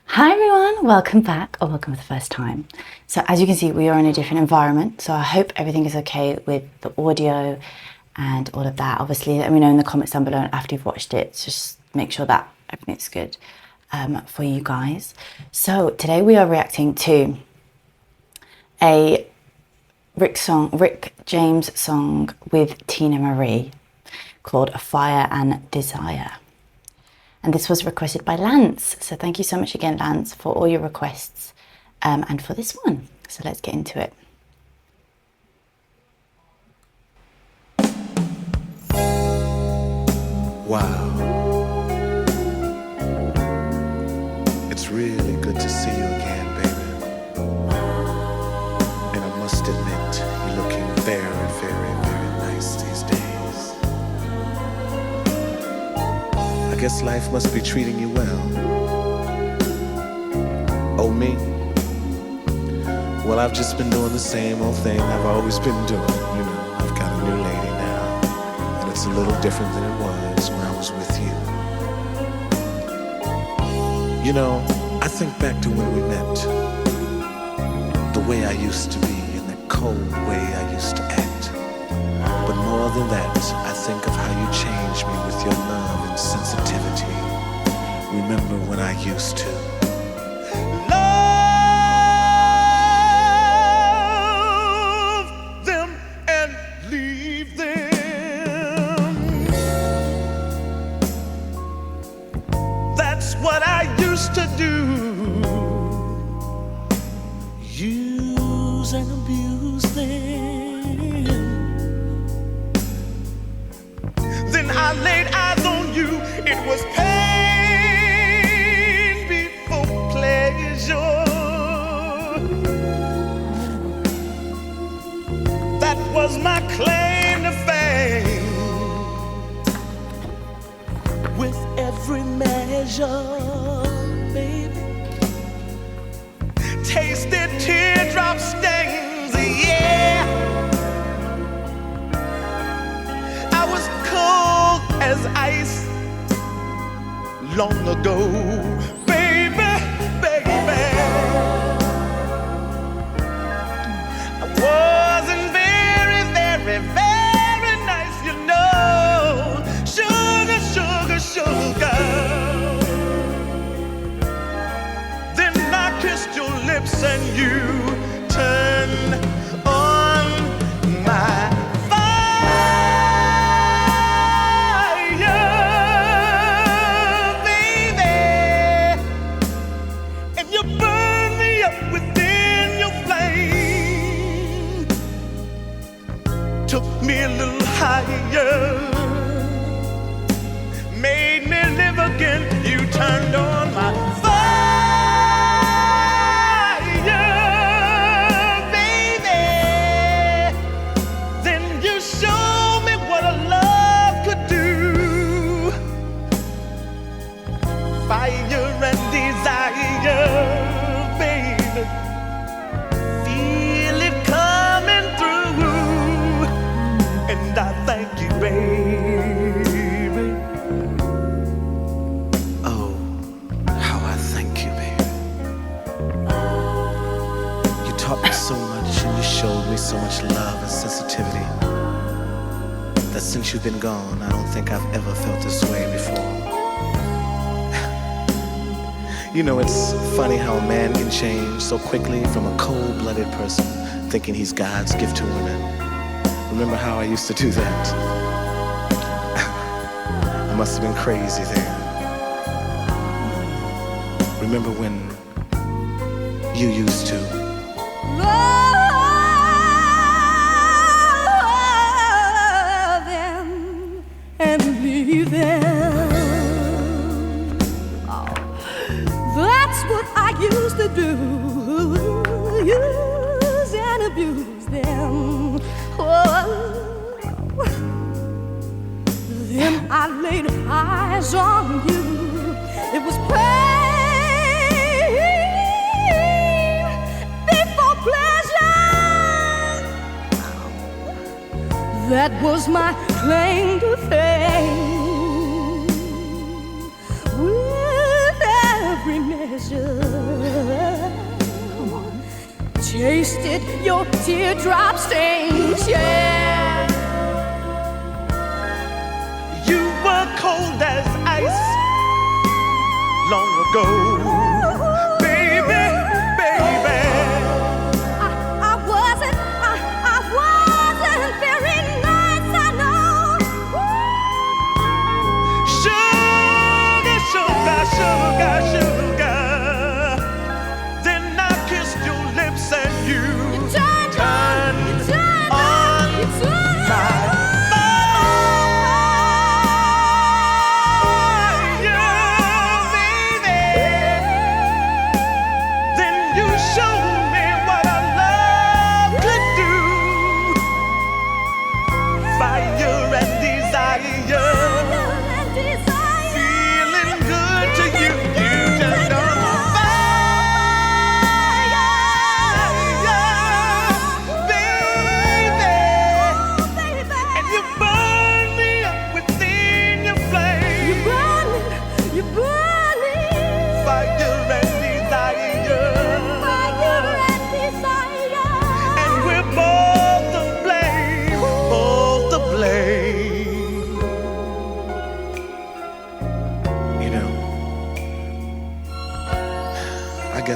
Hi everyone, welcome back or welcome for the first time. So as you can see, we are in a different environment, so I hope everything is okay with the audio and all of that. Obviously, let me know in the comments down below after you've watched it, just make sure that everything's good for you guys. So today we are reacting to a Rick James song with Teena Marie called Fire and Desire. And this was requested by Lance. So thank you so much again, Lance, for all your requests and for this one. So let's get into it. Wow. It's really good to see you again, baby. And I must admit, you're looking very, very, very nice these days. I guess life must be treating you well. Oh, me? Well, I've just been doing the same old thing I've always been doing. You know, I've got a new lady now, and it's a little different than it was when I was with you. You know, I think back to when we met, the way I used to be and the cold way I used to act. But more than that, I think of how you changed me with your love and sensitivity. Remember when I used to love them and leave them. That's what I used to do. Use and abuse them. Then I laid eyes on you. It was pain before pleasure. That was my claim to fame. With every measure, baby, tasted teardrop stains, yeah. I was cold as ice long ago, baby, baby. I wasn't very, very, very nice, you know. Sugar, sugar, sugar. Then I kissed your lips and you turned on my me a little higher, made me live again. You turned on my fire, baby. Then you showed me what a love could do. Fire and desire, baby. Feel it coming through. And I thank you, baby. Oh, how I thank you, baby. You taught me so much and you showed me so much love and sensitivity that since you've been gone, I don't think I've ever felt this way before. You know, it's funny how a man can change so quickly from a cold-blooded person thinking he's God's gift to women. Remember how I used to do that? I must have been crazy then. Remember when you used to love them and leave them? Oh, that's what I used to do. Use and abuse them. Then I laid eyes on you. It was pain before pleasure. That was my claim to fame. With every measure, tasted your teardrop stains, yeah. You were cold as ice long ago, baby, baby. I wasn't very nice, I know. Sugar, sugar, sugar, sugar. Then I kissed your lips and you turned on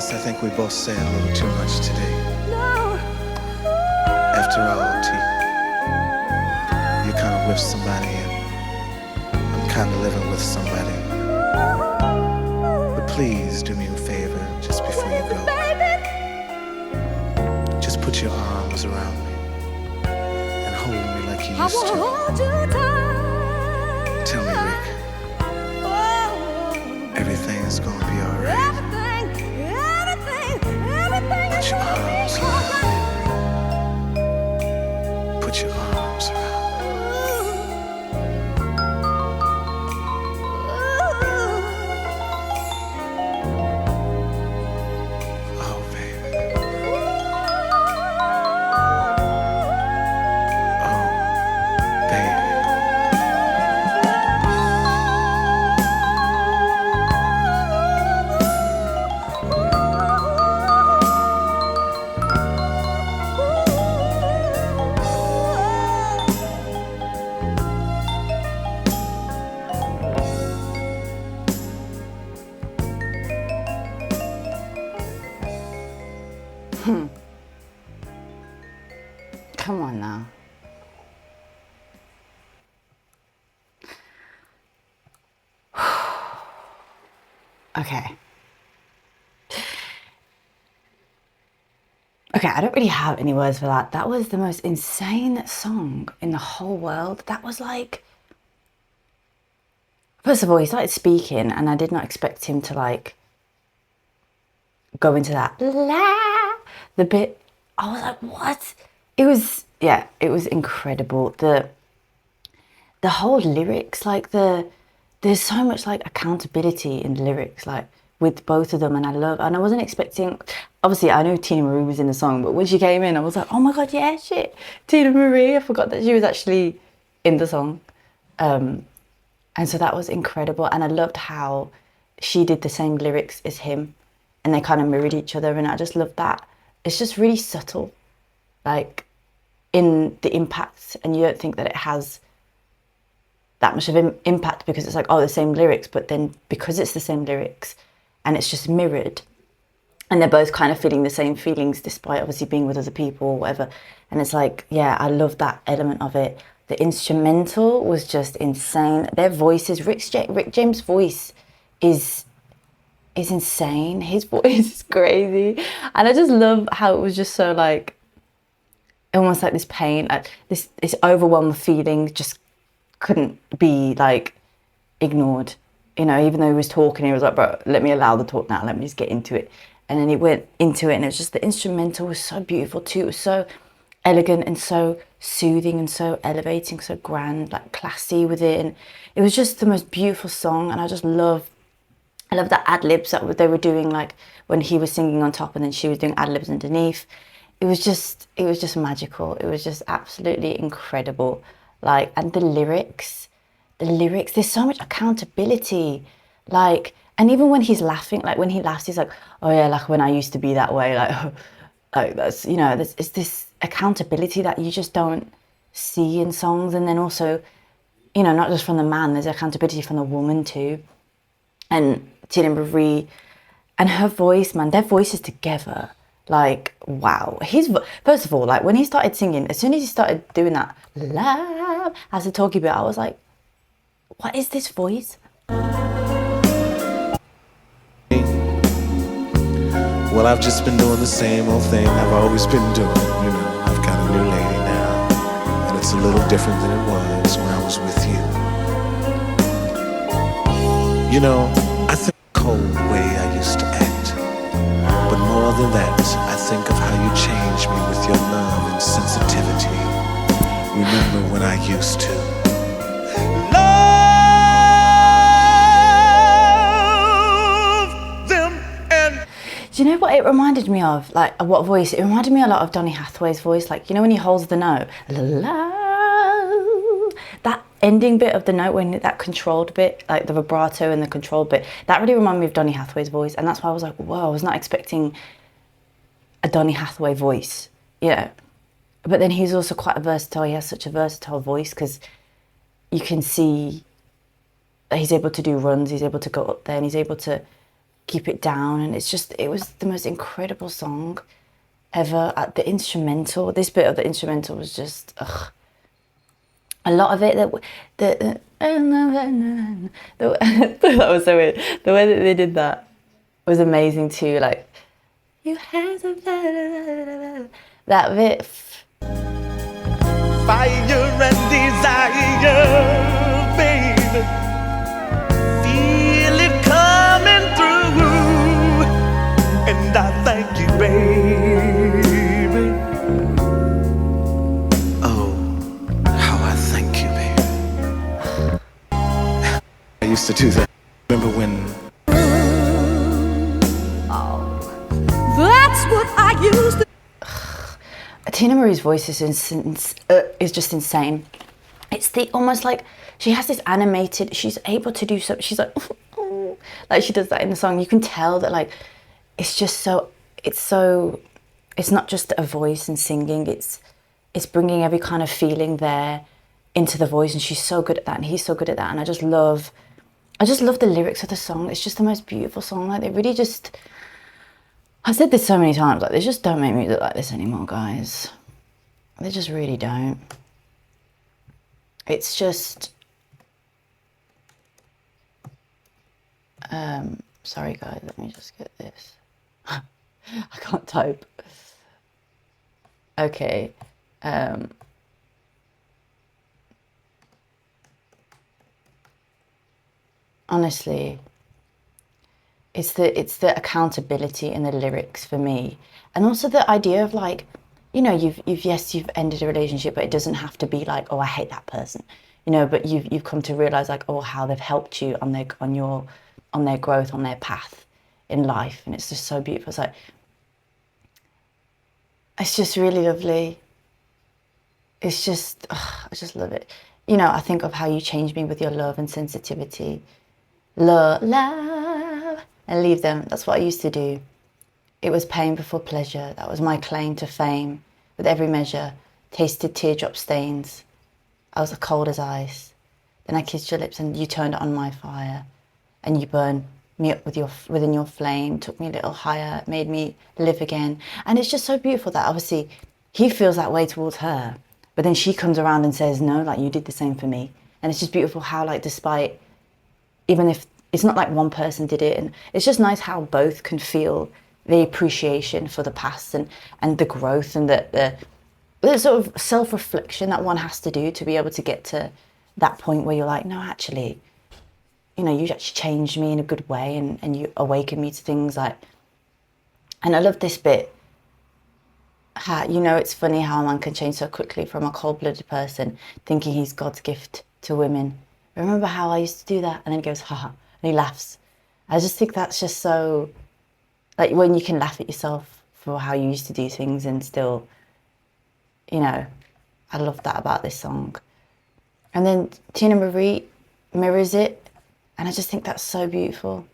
I think we both say a little too much today. No. After all, T, you're kind of with somebody and I'm kind of living with somebody. But please do me a favor just before you go. Just put your arms around me and hold me like you used to. Tell me, Rick, everything's gonna be all right. Put your arms around me. Put your arms around me. Oh, baby. Oh, baby. Come on now. Okay. Okay, I don't really have any words for that. That was the most insane song in the whole world. That was like... First of all, he started speaking and I did not expect him to like go into that the bit. I was like, what? It was, yeah, it was incredible. The whole lyrics, like there's so much like accountability in the lyrics, like with both of them, and I wasn't expecting, obviously I knew Teena Marie was in the song, but when she came in I was like, oh my god, yeah, shit, Teena Marie, I forgot that she was actually in the song. And so that was incredible, and I loved how she did the same lyrics as him and they kind of mirrored each other, and I just loved that. It's just really subtle, like in the impact, and you don't think that it has that much of an impact because it's like, oh, the same lyrics, but then because it's the same lyrics and it's just mirrored and they're both kind of feeling the same feelings despite obviously being with other people or whatever, and it's like, yeah, I love that element of it. The instrumental was just insane. Their voices, Rick James' voice is insane. His voice is crazy, and I just love how it was just so like almost like this pain, this overwhelming feeling just couldn't be like ignored, you know, even though he was talking, he was like, bro, let me allow the talk now, let me just get into it. And then he went into it, and it was just, the instrumental was so beautiful too. It was so elegant and so soothing and so elevating, so grand, like classy with it, and it was just the most beautiful song. And I love the ad-libs that they were doing, like when he was singing on top and then she was doing ad-libs underneath. It was just magical. It was just absolutely incredible. Like, and the lyrics, there's so much accountability. Like, and even when he's laughing, like when he laughs, he's like, oh yeah, like when I used to be that way, like, Like that's, it's this accountability that you just don't see in songs. And then also, not just from the man, there's accountability from the woman too. And Teena Marie and her voice, man, their voices together, like, wow. First of all, like when he started singing, as soon as he started doing that love as a talkie bit, I was like, what is this voice? Well, I've just been doing the same old thing I've always been doing. I've got a new lady now, and it's a little different than it was when I was with you. I think the cold way I used to act, but more than that, I think of how you changed me with your love and sensitivity. Remember when I used to love them and... Do you know what it reminded me of? Like, what voice? It reminded me a lot of Donny Hathaway's voice. Like, when he holds the note, that ending bit of the note, when that controlled bit, like the vibrato and the controlled bit, that really reminded me of Donny Hathaway's voice. And that's why I was like, whoa, I was not expecting a Donny Hathaway voice, But then he's also quite versatile. He has such a versatile voice because you can see that he's able to do runs, he's able to go up there, and he's able to keep it down. And it was the most incredible song ever. The instrumental, this bit of the instrumental was just, a lot of it, that was so weird. The way that they did that was amazing too. Like, you had that bit. Fire and desire, baby. Feel it coming through, and I thank you, baby. Oh, how I thank you, baby. I used to do that. Remember when? That's what I used to. Teena Marie's voice is just insane. It's almost like she has this animated. She's able to do something. She's like, like she does that in the song. You can tell that, like, it's just so. It's not just a voice and singing. It's bringing every kind of feeling there into the voice, and she's so good at that, and he's so good at that. And I just love the lyrics of the song. It's just the most beautiful song. Like, they really just. I've said this so many times, like, they just don't make music like this anymore, guys. They just really don't. It's just... sorry, guys, let me just get this. I can't type. Okay. Honestly... It's the accountability in the lyrics for me, and also the idea of, like, you've ended a relationship, but it doesn't have to be like, oh, I hate that person, but you've come to realize, like, oh, how they've helped you on their growth, on their path in life, and it's just so beautiful. It's just really lovely. It's just, I just love it. I think of how you changed me with your love and sensitivity. Love. And leave them. That's what I used to do. It was pain before pleasure. That was my claim to fame. With every measure, tasted teardrop stains. I was cold as ice. Then I kissed your lips and you turned on my fire. And you burned me up within your flame, took me a little higher, made me live again. And it's just so beautiful that obviously he feels that way towards her. But then she comes around and says, no, like, you did the same for me. And it's just beautiful how, like, despite, even if it's not like one person did it, and it's just nice how both can feel the appreciation for the past and the growth and the sort of self-reflection that one has to do to be able to get to that point where you're like, no, actually, you actually changed me in a good way, and you awakened me to things like, and I love this bit, how, it's funny how a man can change so quickly from a cold-blooded person thinking he's God's gift to women. Remember how I used to do that? And then he goes, haha, and he laughs. I just think that's just so, like, when you can laugh at yourself for how you used to do things and still, I love that about this song. And then Teena Marie mirrors it, and I just think that's so beautiful.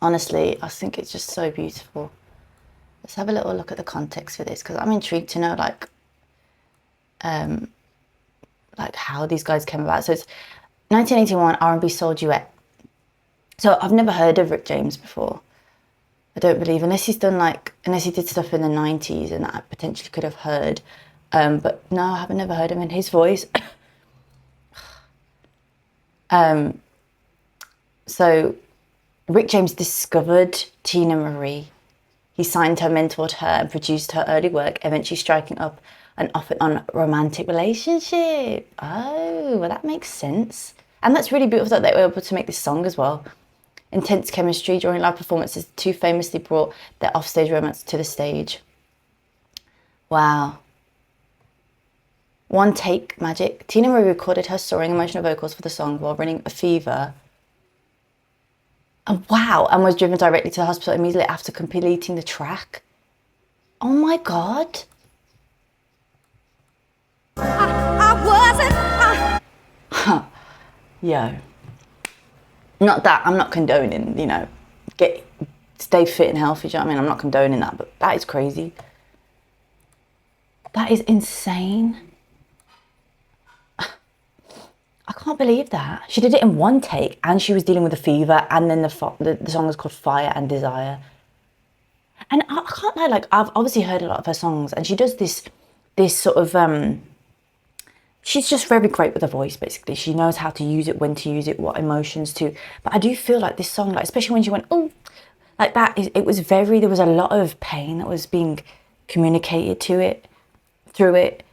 Honestly, I think it's just so beautiful. Let's have a little look at the context for this, because I'm intrigued to know like how these guys came about. So it's 1981 R&B soul duet. So I've never heard of Rick James before. I don't believe, unless he did stuff in the 90s and that I potentially could have heard. But no, I haven't never heard him in his voice. So Rick James discovered Teena Marie. He signed her, mentored her, and produced her early work, eventually striking up an off and on romantic relationship. Oh, well, that makes sense. And that's really beautiful that they were able to make this song as well. Intense chemistry during live performances, the two famously brought their offstage romance to the stage. Wow. One take magic. Teena Marie recorded her soaring emotional vocals for the song while running a fever. Oh, wow. And was driven directly to the hospital immediately after completing the track. Oh my God. I wasn't. Yo. Not that, I'm not condoning, stay fit and healthy, do you know what I mean? I'm not condoning that, but that is crazy. That is insane. I can't believe that. She did it in one take and she was dealing with a fever, and then the song is called Fire and Desire. And I can't lie, like, I've obviously heard a lot of her songs, and she does this sort of, she's just very great with her voice, basically. She knows how to use it, when to use it, what emotions to. But I do feel like this song, like, especially when she went, oh, like that, there was a lot of pain that was being communicated through it.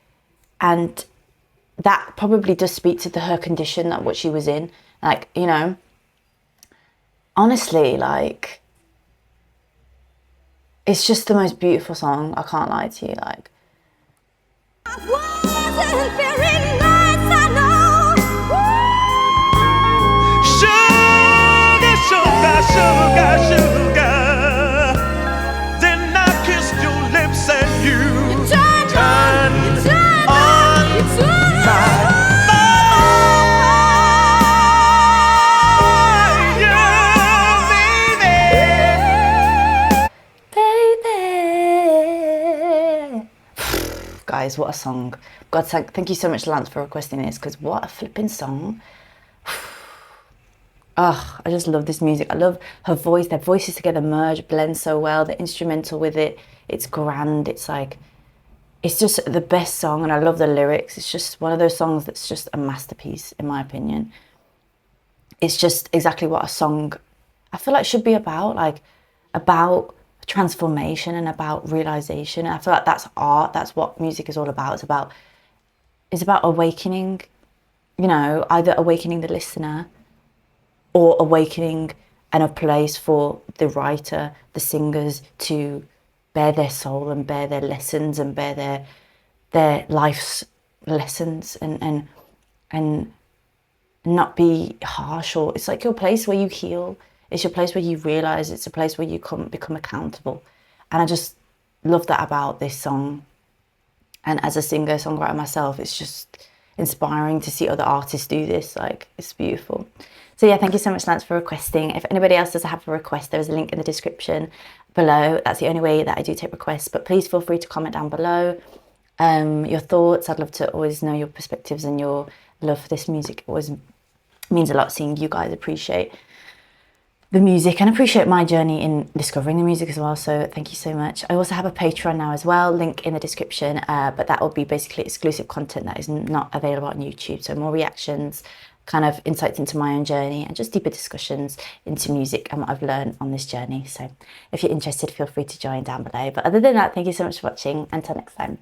And that probably does speak to her condition, that what she was in. Like, honestly, like, it's just the most beautiful song. I can't lie to you, like. Wasn't very nice, I know. Sugar, sugar, sugar. Then I kissed your lips and you turned on my Guys, what a song. God, thank you so much, Lance, for requesting this, because what a flipping song. Oh, I just love this music. I love her voice. Their voices together merge, blend so well. The instrumental with it, it's grand. It's just the best song, and I love the lyrics. It's just one of those songs that's just a masterpiece, in my opinion. It's just exactly what a song, I feel like, should be about, like, about transformation and about realization. And I feel like that's art. That's what music is all about. It's about awakening, either awakening the listener or awakening and a place for the writer, the singers, to bear their soul and bear their lessons and bear their life's lessons and not be harsh. Or it's like your place where you heal. It's your place where you realize. It's a place where you become accountable. And I just love that about this song. And as a singer-songwriter myself, it's just inspiring to see other artists do this. Like, it's beautiful. So yeah, thank you so much, Lance, for requesting. If anybody else does have a request, there is a link in the description below. That's the only way that I do take requests. But please feel free to comment down below your thoughts. I'd love to always know your perspectives and your love for this music. It always means a lot seeing you guys appreciate the music and appreciate my journey in discovering the music as well. So thank you so much. I also have a Patreon now as well, link in the description, but that will be basically exclusive content that is not available on YouTube. So more reactions, kind of insights into my own journey, and just deeper discussions into music and what I've learned on this journey. So if you're interested, feel free to join down below. But other than that, thank you so much for watching. Until next time.